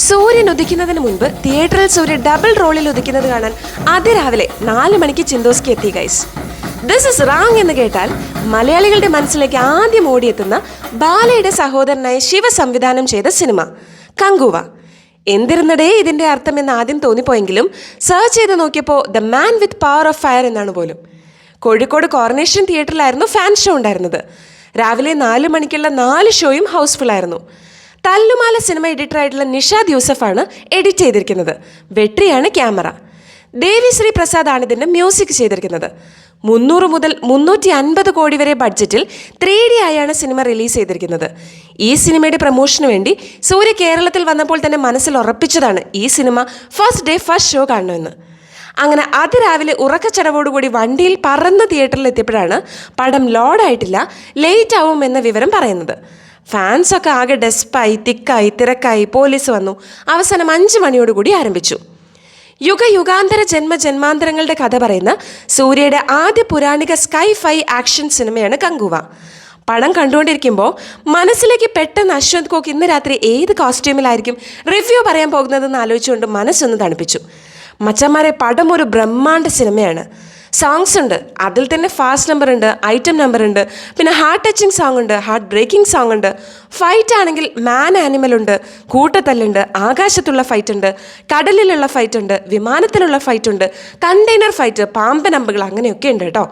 സൂര്യൻ ഉദിക്കുന്നതിന് മുൻപ് തിയേറ്ററിൽ സൂര്യ ഡബിൾ റോളിൽ ഉദിക്കുന്നത് കാണാൻ അതിരാവിലെ 4 മണിക്ക് ചിന്തോസ്കി എത്തി ഗൈസ്. ദിസ് ഇസ് റാങ് എന്ന് കേട്ടാൽ മലയാളികളുടെ മനസ്സിലേക്ക് ആദ്യം ഓടിയെത്തുന്ന ബാലയുടെ സഹോദരനായ ശിവ സംവിധാനം ചെയ്ത സിനിമ കങ്കുവ. എന്തിരുന്നടേ ഇതിൻ്റെ അർത്ഥമെന്ന് ആദ്യം തോന്നിപ്പോയെങ്കിലും സെർച്ച് ചെയ്ത് നോക്കിയപ്പോൾ the man with power of fire എന്നാണ് പോലും. കോഴിക്കോട് കോർണേഷൻ തിയേറ്ററിലായിരുന്നു ഫാൻ ഷോ ഉണ്ടായിരുന്നത്. രാവിലെ 4 മണിക്കുള്ള 4 ഷോയും ഹൗസ്ഫുൾ ആയിരുന്നു. തല്ലുമാല സിനിമ എഡിറ്ററായിട്ടുള്ള നിഷാദ് യൂസഫാണ് എഡിറ്റ് ചെയ്തിരിക്കുന്നത്. വെട്രിയാണ് ക്യാമറ. ദേവിശ്രീ പ്രസാദ് ആണ് ഇതിൻ്റെ മ്യൂസിക് ചെയ്തിരിക്കുന്നത്. 300 മുതൽ 350 കോടി വരെ ബഡ്ജറ്റിൽ 3D ആയാണ് സിനിമ റിലീസ് ചെയ്തിരിക്കുന്നത്. ഈ സിനിമയുടെ പ്രമോഷന് വേണ്ടി സൂര്യ കേരളത്തിൽ വന്നപ്പോൾ തന്നെ മനസ്സിൽ ഉറപ്പിച്ചതാണ് ഈ cinema first day first show കാണണമെന്ന്. അങ്ങനെ അതിരാവിലെ ഉറക്കച്ചടവോടുകൂടി വണ്ടിയിൽ പറന്ന് തിയേറ്ററിൽ എത്തിയപ്പോഴാണ് പടം ലോഡായിട്ടില്ല, ലേറ്റ് ആവും എന്ന വിവരം പറയുന്നത്. ഫാൻസൊക്കെ ആകെ ഡെസ്പായി, തിക്കായി, തിരക്കായി. പോലീസ് വന്നു. അവസാനം 5 മണിയോടുകൂടി ആരംഭിച്ചു. യുഗാന്തര ജന്മാന്തരങ്ങളുടെ കഥ പറയുന്ന സൂര്യയുടെ ആദ്യ പുരാണിക സ്കൈ-ഫൈ ആക്ഷൻ സിനിമയാണ് കങ്കുവ. പടം കണ്ടുകൊണ്ടിരിക്കുമ്പോൾ മനസ്സിലേക്ക് പെട്ടെന്ന് അശ്വന്ത് കോക്ക് ഇന്ന് രാത്രി ഏത് കോസ്റ്റ്യൂമിലായിരിക്കും റിവ്യൂ പറയാൻ പോകുന്നതെന്ന് ആലോചിച്ചുകൊണ്ട് മനസ്സൊന്ന് തണുപ്പിച്ചു. മച്ചന്മാരെ, പടം ഒരു ബ്രഹ്മാണ്ഡ സിനിമയാണ്. സോങ്സ് ഉണ്ട്, അതിൽ തന്നെ ഫാസ്റ്റ് നമ്പർ ഉണ്ട്, ഐറ്റം നമ്പർ ഉണ്ട്, പിന്നെ ഹാർട്ട് ടച്ചിങ് സോങ് ഉണ്ട്, ഹാർട്ട് ബ്രേക്കിംഗ് സോങ് ഉണ്ട്. ഫൈറ്റ് ആണെങ്കിൽ മാൻ ആനിമൽ ഉണ്ട്, കൂട്ടത്തല്ലുണ്ട്, ആകാശത്തുള്ള ഫൈറ്റ് ഉണ്ട്, കടലിലുള്ള ഫൈറ്റ് ഉണ്ട്, വിമാനത്തിലുള്ള ഫൈറ്റ് ഉണ്ട്, കണ്ടെയ്നർ ഫൈറ്റ്, പാമ്പൻ അമ്പുകൾ, അങ്ങനെയൊക്കെ ഉണ്ട് കേട്ടോ.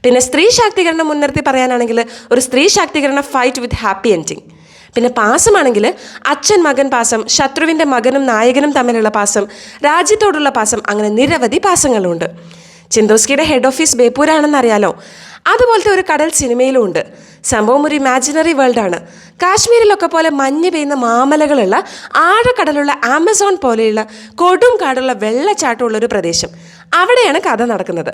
പിന്നെ സ്ത്രീ ശാക്തീകരണം മുൻനിർത്തി പറയാനാണെങ്കിൽ ഒരു സ്ത്രീ ശാക്തീകരണ ഫൈറ്റ് വിത്ത് ഹാപ്പി എൻഡിങ്. പിന്നെ പാസമാണെങ്കിൽ അച്ഛൻ മകൻ പാസം, ശത്രുവിൻ്റെ മകനും നായകനും തമ്മിലുള്ള പാസം, രാജ്യത്തോടുള്ള പാസം, അങ്ങനെ നിരവധി പാസങ്ങളുണ്ട്. ചിന്തോസ്കിയുടെ ഹെഡ് ഓഫീസ് ബേപ്പൂരാണെന്നറിയാലോ. അതുപോലത്തെ ഒരു കടൽ സിനിമയിലും ഉണ്ട്. സംഭവം ഒരു ഇമാജിനറി വേൾഡാണ്. കാശ്മീരിലൊക്കെ പോലെ മഞ്ഞ് പെയ്യുന്ന മാമലകളുള്ള ആഴക്കടലുള്ള ആമസോൺ പോലെയുള്ള കൊടും കാടുള്ള വെള്ളച്ചാട്ടമുള്ളൊരു പ്രദേശം. അവിടെയാണ് കഥ നടക്കുന്നത്.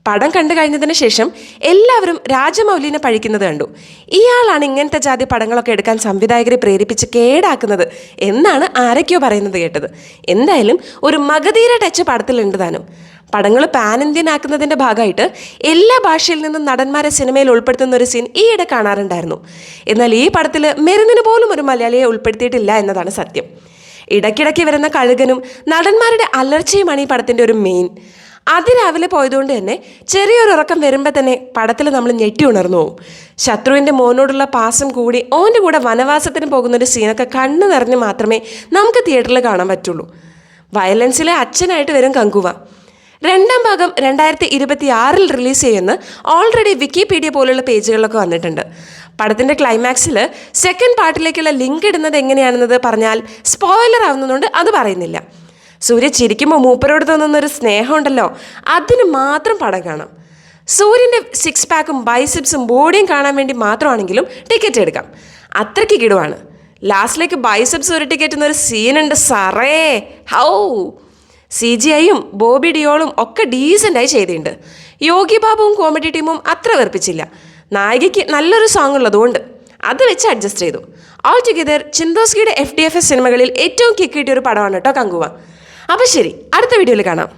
പടം കണ്ടു കഴിഞ്ഞതിന് ശേഷം എല്ലാവരും രാജമൗലിനെ പഴിക്കുന്നത് കണ്ടു. ഇയാളാണ് ഇങ്ങനത്തെ ജാതി പടങ്ങളൊക്കെ എടുക്കാൻ സംവിധായകരെ പ്രേരിപ്പിച്ച് കേടാക്കുന്നത് എന്നാണ് ആരൊക്കെയോ പറയുന്നത് കേട്ടത്. എന്തായാലും ഒരു മഗധീര ടച്ച് പടത്തിലുണ്ട് താനും. പടങ്ങൾ പാൻ ഇന്ത്യൻ ആക്കുന്നതിൻ്റെ ഭാഗമായിട്ട് എല്ലാ ഭാഷയിൽ നിന്നും നടന്മാരെ സിനിമയിൽ ഉൾപ്പെടുത്തുന്ന ഒരു സീൻ ഈയിടെ കാണാറുണ്ടായിരുന്നു. എന്നാൽ ഈ പടത്തിൽ മെരുന്നിന് പോലും ഒരു മലയാളിയെ ഉൾപ്പെടുത്തിയിട്ടില്ല എന്നതാണ് സത്യം. ഇടയ്ക്കിടയ്ക്ക് വരുന്ന കഴുകനും നടന്മാരുടെ അലർച്ചയുമാണ് ഈ പടത്തിൻ്റെ ഒരു മെയിൻ. അതിരാവിലെ പോയതുകൊണ്ട് തന്നെ ചെറിയൊരു ഉറക്കം വരുമ്പോൾ തന്നെ പടത്തിൽ നമ്മൾ ഞെട്ടി ഉണർന്നു പോകും. ശത്രുവിൻ്റെ മോനോടുള്ള പാസം കൂടി ഓൻ്റെ കൂടെ വനവാസത്തിന് പോകുന്നൊരു സീനൊക്കെ കണ്ണു നിറഞ്ഞ് മാത്രമേ നമുക്ക് തിയേറ്ററിൽ കാണാൻ പറ്റുള്ളൂ. വയലൻസിലെ അച്ഛനായിട്ട് വരും കങ്കുവ. 2ാം ഭാഗം 2026 റിലീസ് ചെയ്യുന്ന ഓൾറെഡി വിക്കിപീഡിയ പോലുള്ള പേജുകളിലൊക്കെ വന്നിട്ടുണ്ട്. പടത്തിൻ്റെ ക്ലൈമാക്സിൽ സെക്കൻഡ് പാർട്ടിലേക്കുള്ള ലിങ്ക് ഇടുന്നത് എങ്ങനെയാണെന്നത് പറഞ്ഞാൽ സ്പോയിലർ ആവുന്നതുകൊണ്ട് അത് പറയുന്നില്ല. സൂര്യ ചിരിക്കുമ്പോൾ മൂപ്പരോട് തോന്നുന്നൊരു സ്നേഹമുണ്ടല്ലോ, അതിന് മാത്രം പടം കാണാം. സൂര്യൻ്റെ 6 പാക്കും ബൈസിപ്സും ബോഡിയും കാണാൻ വേണ്ടി മാത്രമാണെങ്കിലും ടിക്കറ്റ് എടുക്കാം. അത്രയ്ക്ക് കിടുവാണ്. ലാസ്റ്റിലേക്ക് ബൈസിപ്സ് ഒരു ടിക്കറ്റ് എന്നൊരു സീനുണ്ട് സാറേ. ഹൗ CGIയും ബോബി ഡിയോളും ഒക്കെ ഡീസൻ്റായി ചെയ്തിട്ടുണ്ട്. യോഗി ബാബുവും കോമഡി ടീമും അത്ര വെറുപ്പിച്ചില്ല. നായികയ്ക്ക് നല്ലൊരു സോങ് ഉള്ളതുകൊണ്ട് അത് വെച്ച് അഡ്ജസ്റ്റ് ചെയ്തു. ഓൾ ടുഗെദർ ചിന്തോസ്കിയുടെ FDFS സിനിമകളിൽ ഏറ്റവും കിക്ക് കിട്ടിയൊരു പടമാണ് കേട്ടോ കങ്കുവ. അപ്പോൾ ശരി, അടുത്ത വീഡിയോയിൽ കാണാം.